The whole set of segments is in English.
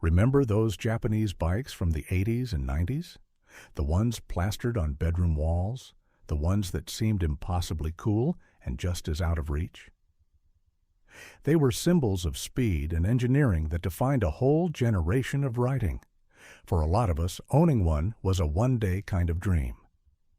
Remember those Japanese bikes from the 80s and 90s? The ones plastered on bedroom walls? The ones that seemed impossibly cool and just as out of reach? They were symbols of speed and engineering that defined a whole generation of riding. For a lot of us, owning one was a one-day kind of dream.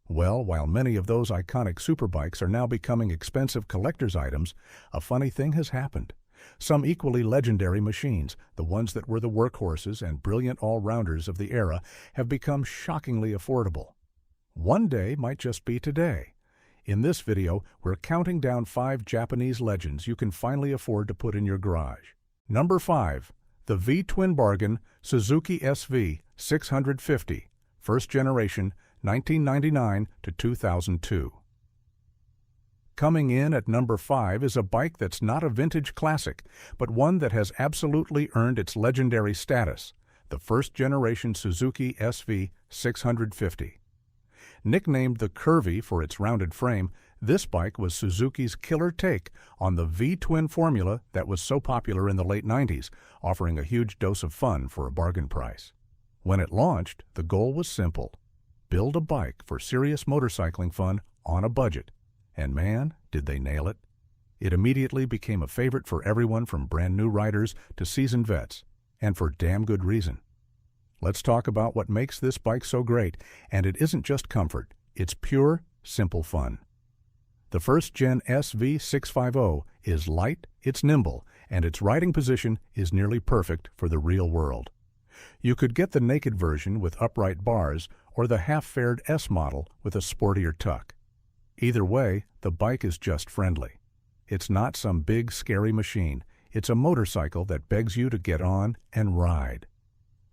Well, while many of those iconic superbikes are now becoming expensive collector's items, a funny thing has happened. Some equally legendary machines, the ones that were the workhorses and brilliant all-rounders of the era, have become shockingly affordable. One day might just be today. In this video, we're counting down 5 Japanese legends you can finally afford to put in your garage. Number 5. The V-twin bargain Suzuki SV 650, first generation, 1999 to 2002. Coming in at number 5 is a bike that's not a vintage classic, but one that has absolutely earned its legendary status, the first generation Suzuki SV 650. Nicknamed the Curvy for its rounded frame, this bike was Suzuki's killer take on the V-twin formula that was so popular in the late 90s, offering a huge dose of fun for a bargain price. When it launched, the goal was simple: build a bike for serious motorcycling fun on a budget. And man, did they nail it. It immediately became a favorite for everyone from brand new riders to seasoned vets, and for damn good reason. Let's talk about what makes this bike so great, and it isn't just comfort, it's pure, simple fun. The first-gen SV650 is light, it's nimble, and its riding position is nearly perfect for the real world. You could get the naked version with upright bars or the half-faired S model with a sportier tuck. Either way, the bike is just friendly. It's not some big, scary machine. It's a motorcycle that begs you to get on and ride.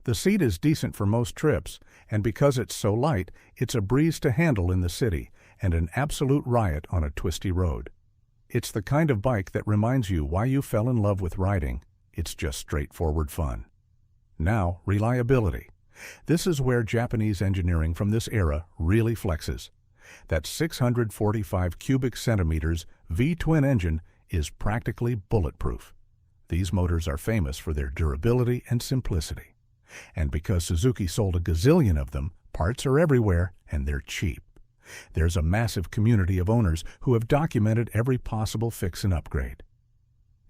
The seat is decent for most trips, and because it's so light, it's a breeze to handle in the city and an absolute riot on a twisty road. It's the kind of bike that reminds you why you fell in love with riding. It's just straightforward fun. Now, reliability. This is where Japanese engineering from this era really flexes. That 645 cubic centimeters V-twin engine is practically bulletproof. These motors are famous for their durability and simplicity. And because Suzuki sold a gazillion of them, parts are everywhere and they're cheap. There's a massive community of owners who have documented every possible fix and upgrade.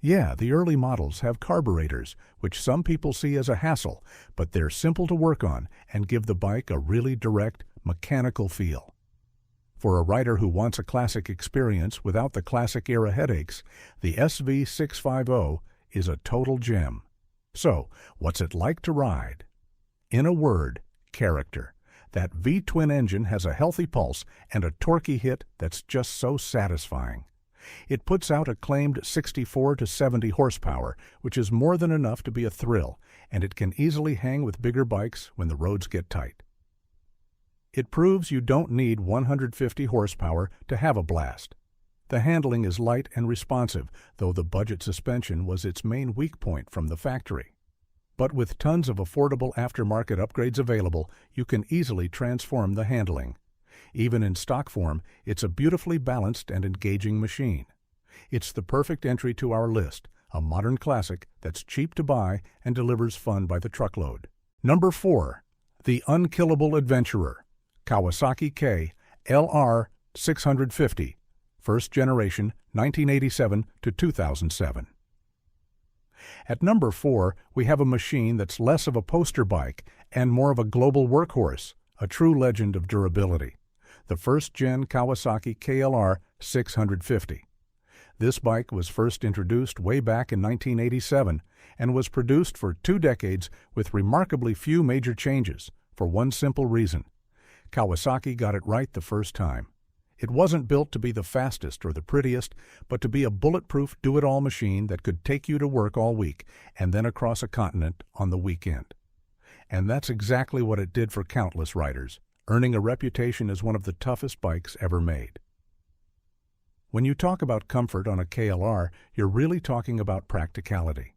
Yeah, the early models have carburetors, which some people see as a hassle, but they're simple to work on and give the bike a really direct, mechanical feel. For a rider who wants a classic experience without the classic-era headaches, the SV650 is a total gem. So, what's it like to ride? In a word, character. That V-twin engine has a healthy pulse and a torquey hit that's just so satisfying. It puts out a claimed 64 to 70 horsepower, which is more than enough to be a thrill, and it can easily hang with bigger bikes when the roads get tight. It proves you don't need 150 horsepower to have a blast. The handling is light and responsive, though the budget suspension was its main weak point from the factory. But with tons of affordable aftermarket upgrades available, you can easily transform the handling. Even in stock form, it's a beautifully balanced and engaging machine. It's the perfect entry to our list, a modern classic that's cheap to buy and delivers fun by the truckload. Number 4. The Unkillable Adventurer, Kawasaki K LR 650, first generation, 1987 to 2007. At number 4, we have a machine that's less of a poster bike and more of a global workhorse, a true legend of durability. The first-gen Kawasaki KLR 650. This bike was first introduced way back in 1987 and was produced for 2 decades with remarkably few major changes, for one simple reason: Kawasaki got it right the first time. It wasn't built to be the fastest or the prettiest, but to be a bulletproof do-it-all machine that could take you to work all week and then across a continent on the weekend. And that's exactly what it did for countless riders, earning a reputation as one of the toughest bikes ever made. When you talk about comfort on a KLR, you're really talking about practicality.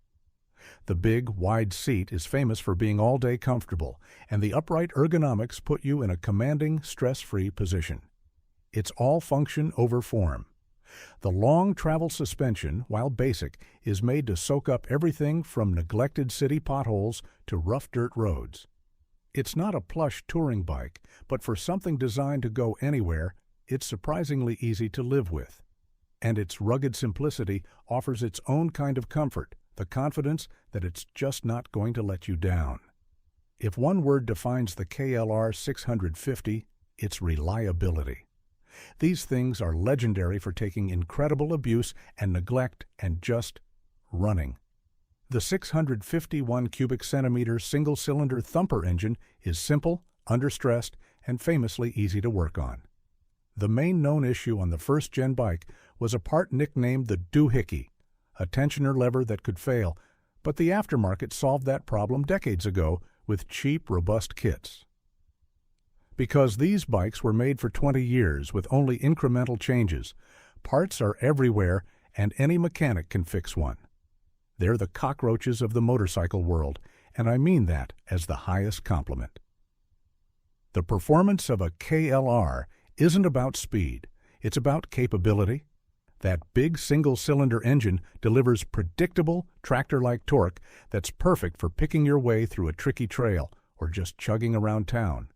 The big, wide seat is famous for being all-day comfortable, and the upright ergonomics put you in a commanding, stress-free position. It's all function over form. The long travel suspension, while basic, is made to soak up everything from neglected city potholes to rough dirt roads. It's not a plush touring bike, but for something designed to go anywhere, it's surprisingly easy to live with. And its rugged simplicity offers its own kind of comfort, the confidence that it's just not going to let you down. If one word defines the KLR 650, it's reliability. These things are legendary for taking incredible abuse and neglect and just running. The 651 cubic centimeter single-cylinder thumper engine is simple, understressed, and famously easy to work on. The main known issue on the first-gen bike was a part nicknamed the doohickey, a tensioner lever that could fail, but the aftermarket solved that problem decades ago with cheap, robust kits. Because these bikes were made for 20 years with only incremental changes, parts are everywhere and any mechanic can fix one. They're the cockroaches of the motorcycle world, and I mean that as the highest compliment. The performance of a KLR isn't about speed, it's about capability. That big single-cylinder engine delivers predictable, tractor-like torque that's perfect for picking your way through a tricky trail or just chugging around town.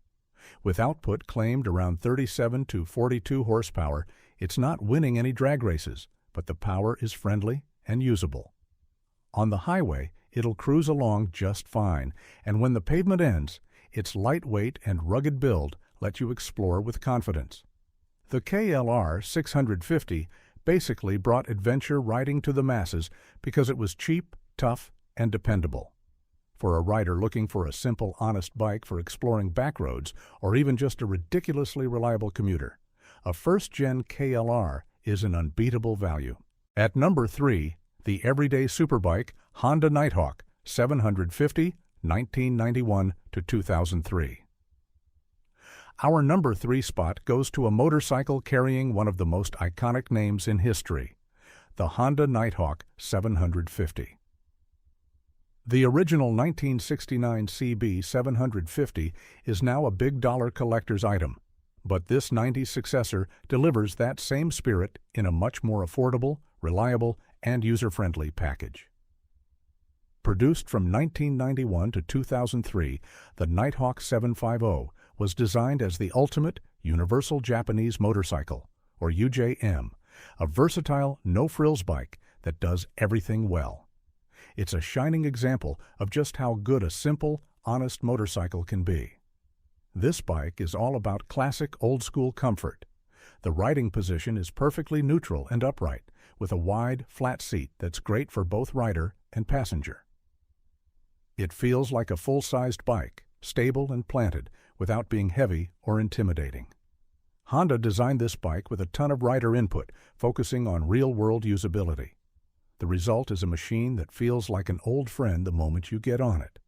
With output claimed around 37 to 42 horsepower, it's not winning any drag races, but the power is friendly and usable. On the highway, it'll cruise along just fine, and when the pavement ends, its lightweight and rugged build lets you explore with confidence. The KLR 650 basically brought adventure riding to the masses because it was cheap, tough, and dependable. For a rider looking for a simple, honest bike for exploring back roads or even just a ridiculously reliable commuter, a first-gen KLR is an unbeatable value. At number 3, the everyday superbike Honda Nighthawk 750, 1991 to 2003. Our number 3 spot goes to a motorcycle carrying one of the most iconic names in history, the Honda Nighthawk 750. The original 1969 CB 750 is now a big-dollar collector's item, but this 90s successor delivers that same spirit in a much more affordable, reliable, and user-friendly package. Produced from 1991 to 2003, the Nighthawk 750 was designed as the ultimate universal Japanese motorcycle, or UJM, a versatile, no-frills bike that does everything well. It's a shining example of just how good a simple, honest motorcycle can be. This bike is all about classic old-school comfort. The riding position is perfectly neutral and upright, with a wide, flat seat that's great for both rider and passenger. It feels like a full-sized bike, stable and planted, without being heavy or intimidating. Honda designed this bike with a ton of rider input, focusing on real-world usability. The result is a machine that feels like an old friend the moment you get on it.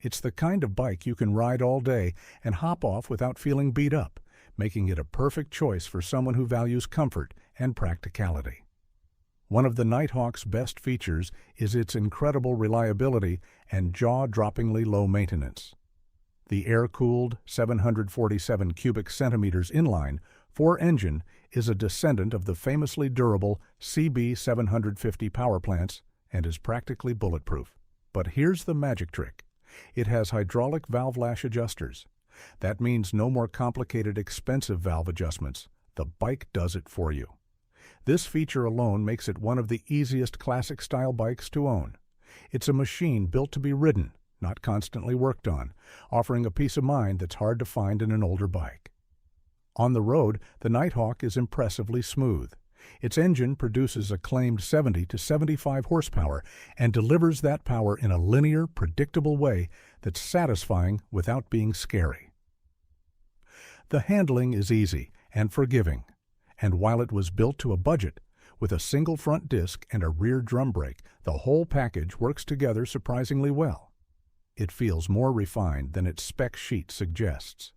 It's the kind of bike you can ride all day and hop off without feeling beat up, making it a perfect choice for someone who values comfort and practicality. One of the Nighthawk's best features is its incredible reliability and jaw-droppingly low maintenance. The air-cooled 747 cubic centimeters inline 4-engine is a descendant of the famously durable CB 750 power plants and is practically bulletproof. But here's the magic trick. It has hydraulic valve lash adjusters. That means no more complicated, expensive valve adjustments. The bike does it for you. This feature alone makes it one of the easiest classic-style bikes to own. It's a machine built to be ridden, not constantly worked on, offering a peace of mind that's hard to find in an older bike. On the road, the Nighthawk is impressively smooth. Its engine produces a claimed 70 to 75 horsepower and delivers that power in a linear, predictable way that's satisfying without being scary. The handling is easy and forgiving, and while it was built to a budget, with a single front disc and a rear drum brake, the whole package works together surprisingly well. It feels more refined than its spec sheet suggests.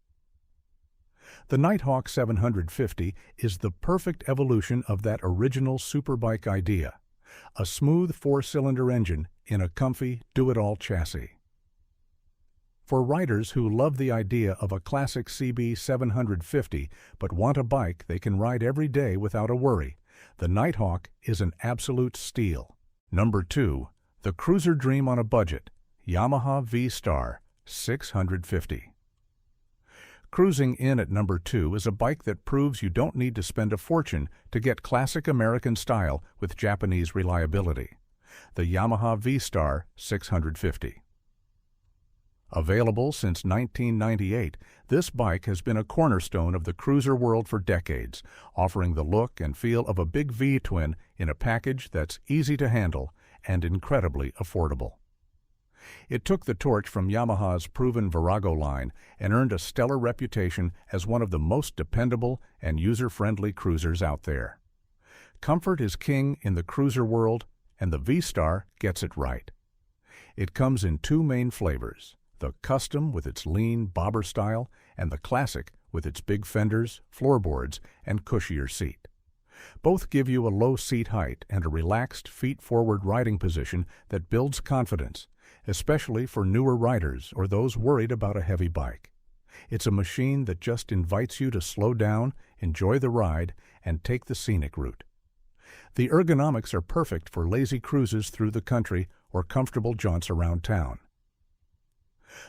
The Nighthawk 750 is the perfect evolution of that original superbike idea, a smooth 4-cylinder engine in a comfy, do-it-all chassis. For riders who love the idea of a classic CB 750 but want a bike they can ride every day without a worry, The Nighthawk is an absolute steal. Number 2. The cruiser dream on a budget, Yamaha V-Star 650. Cruising in at number 2 is a bike that proves you don't need to spend a fortune to get classic American style with Japanese reliability. The Yamaha V-Star 650. Available since 1998, this bike has been a cornerstone of the cruiser world for decades, offering the look and feel of a big V-twin in a package that's easy to handle and incredibly affordable. It took the torch from Yamaha's proven Virago line and earned a stellar reputation as one of the most dependable and user-friendly cruisers out there. Comfort is king in the cruiser world, and the V-Star gets it right. It comes in 2 main flavors, the Custom with its lean bobber style and the Classic with its big fenders, floorboards, and cushier seat. Both give you a low seat height and a relaxed feet-forward riding position that builds confidence, especially for newer riders or those worried about a heavy bike. It's a machine that just invites you to slow down, enjoy the ride, and take the scenic route. The ergonomics are perfect for lazy cruises through the country or comfortable jaunts around town.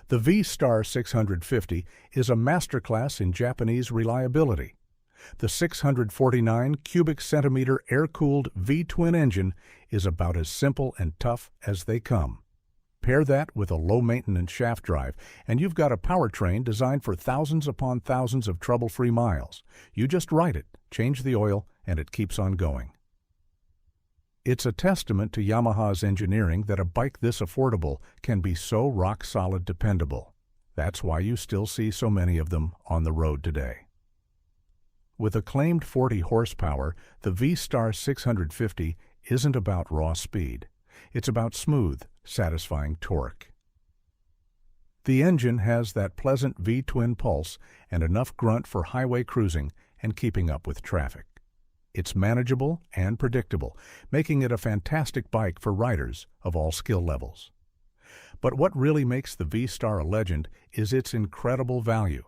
The V-Star 650 is a masterclass in Japanese reliability. The 649 cubic centimeter air-cooled V-twin engine is about as simple and tough as they come. Pair that with a low-maintenance shaft drive, and you've got a powertrain designed for thousands upon thousands of trouble-free miles. You just ride it, change the oil, and it keeps on going. It's a testament to Yamaha's engineering that a bike this affordable can be so rock-solid dependable. That's why you still see so many of them on the road today. With a claimed 40 horsepower, the V-Star 650 isn't about raw speed. It's about smooth, satisfying torque. The engine has that pleasant V-twin pulse and enough grunt for highway cruising and keeping up with traffic. It's manageable and predictable, making it a fantastic bike for riders of all skill levels. But what really makes the V-Star a legend is its incredible value.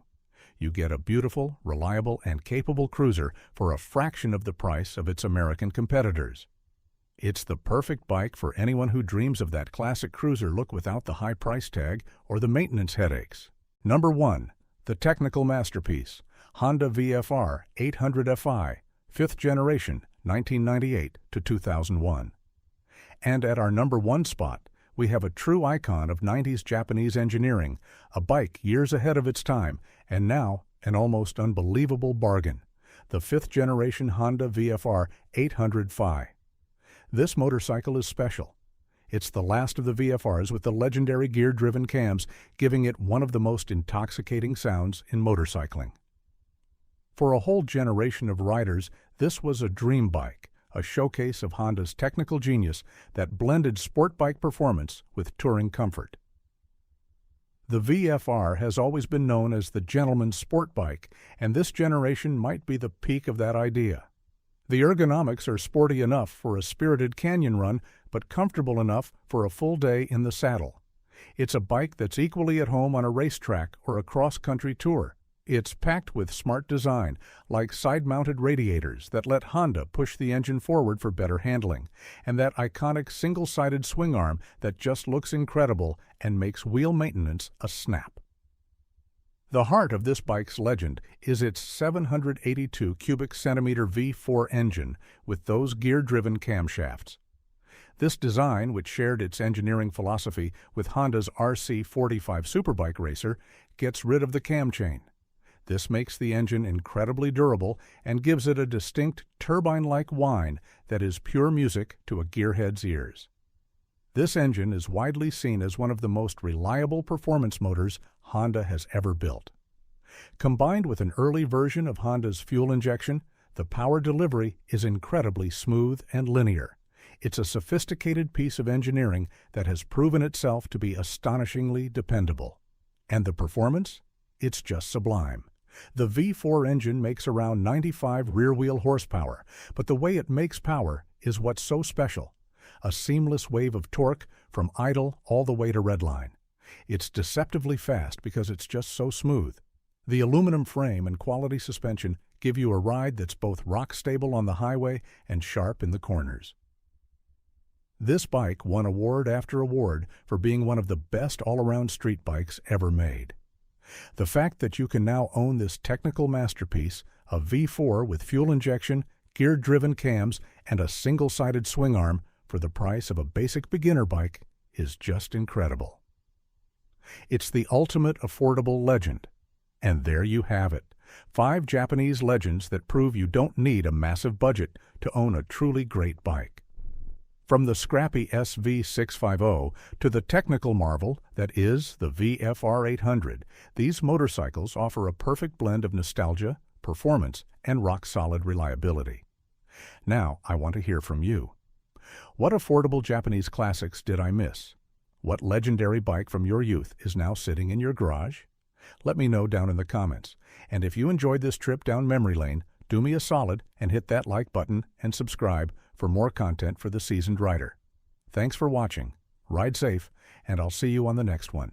You get a beautiful, reliable, and capable cruiser for a fraction of the price of its American competitors. It's the perfect bike for anyone who dreams of that classic cruiser look without the high price tag or the maintenance headaches. Number 1. The technical masterpiece, Honda VFR 800 Fi, 5th generation, 1998 to 2001. And at our number 1 spot, we have a true icon of 90s Japanese engineering, a bike years ahead of its time, and now an almost unbelievable bargain, the 5th generation Honda VFR 800 Fi. This motorcycle is special. It's the last of the VFRs with the legendary gear-driven cams, giving it one of the most intoxicating sounds in motorcycling. For a whole generation of riders, this was a dream bike, a showcase of Honda's technical genius that blended sport bike performance with touring comfort. The VFR has always been known as the gentleman's sport bike, and this generation might be the peak of that idea. The ergonomics are sporty enough for a spirited canyon run, but comfortable enough for a full day in the saddle. It's a bike that's equally at home on a racetrack or a cross-country tour. It's packed with smart design, like side-mounted radiators that let Honda push the engine forward for better handling, and that iconic single-sided swing arm that just looks incredible and makes wheel maintenance a snap. The heart of this bike's legend is its 782 cubic centimeter V4 engine with those gear-driven camshafts. This design, which shared its engineering philosophy with Honda's RC45 Superbike racer, gets rid of the cam chain. This makes the engine incredibly durable and gives it a distinct turbine-like whine that is pure music to a gearhead's ears. This engine is widely seen as one of the most reliable performance motors Honda has ever built. Combined with an early version of Honda's fuel injection, the power delivery is incredibly smooth and linear. It's a sophisticated piece of engineering that has proven itself to be astonishingly dependable. And the performance? It's just sublime. The V4 engine makes around 95 rear-wheel horsepower, but the way it makes power is what's so special. A seamless wave of torque from idle all the way to redline. It's deceptively fast because it's just so smooth. The aluminum frame and quality suspension give you a ride that's both rock-stable on the highway and sharp in the corners. This bike won award after award for being one of the best all-around street bikes ever made. The fact that you can now own this technical masterpiece, a V4 with fuel injection, gear-driven cams, and a single-sided swing arm for the price of a basic beginner bike is just incredible. It's the ultimate affordable legend. And there you have it, 5 Japanese legends that prove you don't need a massive budget to own a truly great bike. From the scrappy SV650 to the technical marvel that is the VFR 800, these motorcycles offer a perfect blend of nostalgia, performance, and rock-solid reliability. Now, I want to hear from you. What affordable Japanese classics did I miss? What legendary bike from your youth is now sitting in your garage? Let me know down in the comments. And if you enjoyed this trip down memory lane, do me a solid and hit that like button and subscribe for more content for the seasoned rider. Thanks for watching, ride safe, and I'll see you on the next one.